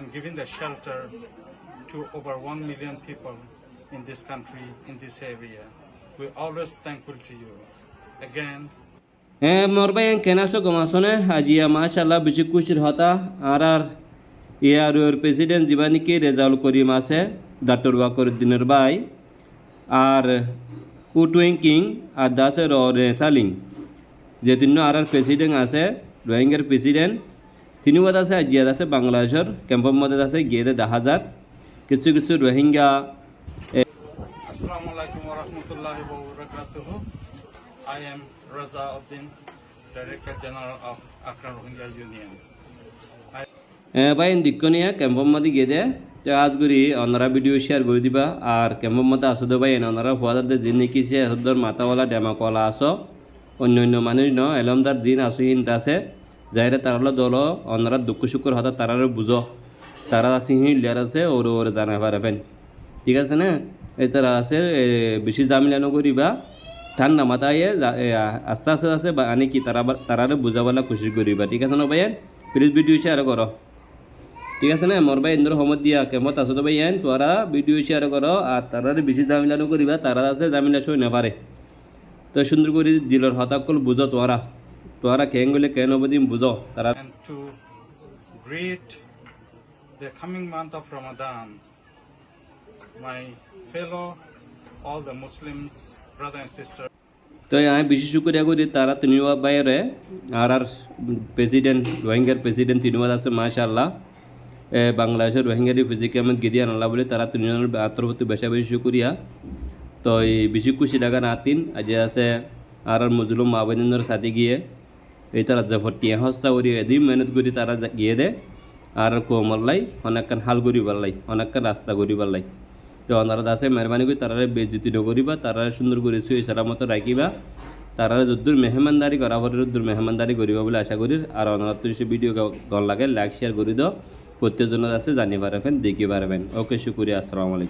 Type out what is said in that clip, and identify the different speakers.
Speaker 1: and giving the shelter to over 1 million people in this country, in this area. We're always thankful to you. Again,
Speaker 2: morbayan kenaso gomasone ajia mashallah bishi kushir hota arar year president জীবানীকে Rezaul Karim আছে doctor ওয়াকরুদ্দিনের ভাই আর উটুইংকিং আর দাসের নেতালিং যে তিন আর president আছে রোহিঙ্গার president তিনিও আছে জিয়াদ আছে বাংলাদেশের ক্যাম্পের মধ্যে আছে গিয়ে 10,000 কিছু কিছু Rohingya.
Speaker 1: Assalamu alaikum wa rahmatullahi wa barakatuh. I am Raza Uddin, Director General of Akran Rohingya Union.
Speaker 2: ভাই দিকনিয়া ক্যাম্পের মধ্যে গিয়ে দেয় তো আজ করি ওনারা ভিডিও শেয়ার করে দিবা আর ক্যাম্পের মধ্যে আসো ভাই ওনারা ফুয়াদের দিন নিকিছে এসদর মাথাওয়ালা ডেমাকলা আসো অন্য অন্য মানুষ ন এলমদার দিন আসো হিনতে আছে যাইরে তারালো দল ওনারা দুঃখ শুক্র হতা তারারে বুঝো তারা আছে হিলিয়ার আছে ওর ওর জানা পারবেন ঠিক আছে না এই তারা আছে বেশি জামিলা নকরিবা ঠান্ডা মাথায় আস্তে আস্তে আছে আনে কি তারারে বুঝাবেলা কোশিশ করিবা ঠিক আছে না ভাই প্লিজ ভিডিও শেয়ার করো ঠিক আছে না মোর ভাই ইন্দ্র সমত দিয়া কেমত আছো তো ভাই তোরা ভিডিও শেয়ার করো আর তারারে বেশি জামিলা নকরিবা তারা আছে জামিলা সই না পারে তো সুন্দর করে দিলর হতাকল বুঝো তোরা কেন গেলে কেন অবদিন বুঝো তারা।
Speaker 1: And to greet the coming month of Ramadan, my fellow, all the Muslims, brothers and sisters.
Speaker 2: তো আমি বেশি শুক্রিয়া করি তারা তিনিও বাইরে আর প্রেসিডেন্ট রোহিঙ্গার প্রেসিডেন্ট তিনিও আছে মাশাআল্লাহ বাংলাদেশের রোহিঙ্গারি ফিজিকে আমি গিরিয়ান আল্লাহ বলে তারা তিনজনের আত্মপ্রতি বেশি বেশি শুক্রিয়া। তো এই বেশি খুশি লাগা নাতিন আজ আছে আর মজলুম আবেদিনের সাথে গিয়ে এই তারা জফটিয়া হস্তা করি এদিন মেহনত করি তারা গিয়ে দেয় আর কোমল্লাই অনেকক্ষণ হাল করি পারলাই অনেকক্ষণ রাস্তা করি পারলাই তো ওনারা আছে মেহরবানি করে তারা বেজ্জতি নকরিবা তারা সুন্দর করে সুই সালামত রাখিবা তারা যদ্দূর মেহমানদারি করা পরে যদ্দূর মেহমানদারি করিবা বলে আশা করি আর ওনারা তো সে ভিডিও গল লাগে লাইক শেয়ার করে দাও প্রত্যেকজনের আছে জানি পারবেন দেখি পারবেন ওকে শুক্রিয়া আসসালামু আলাইকুম।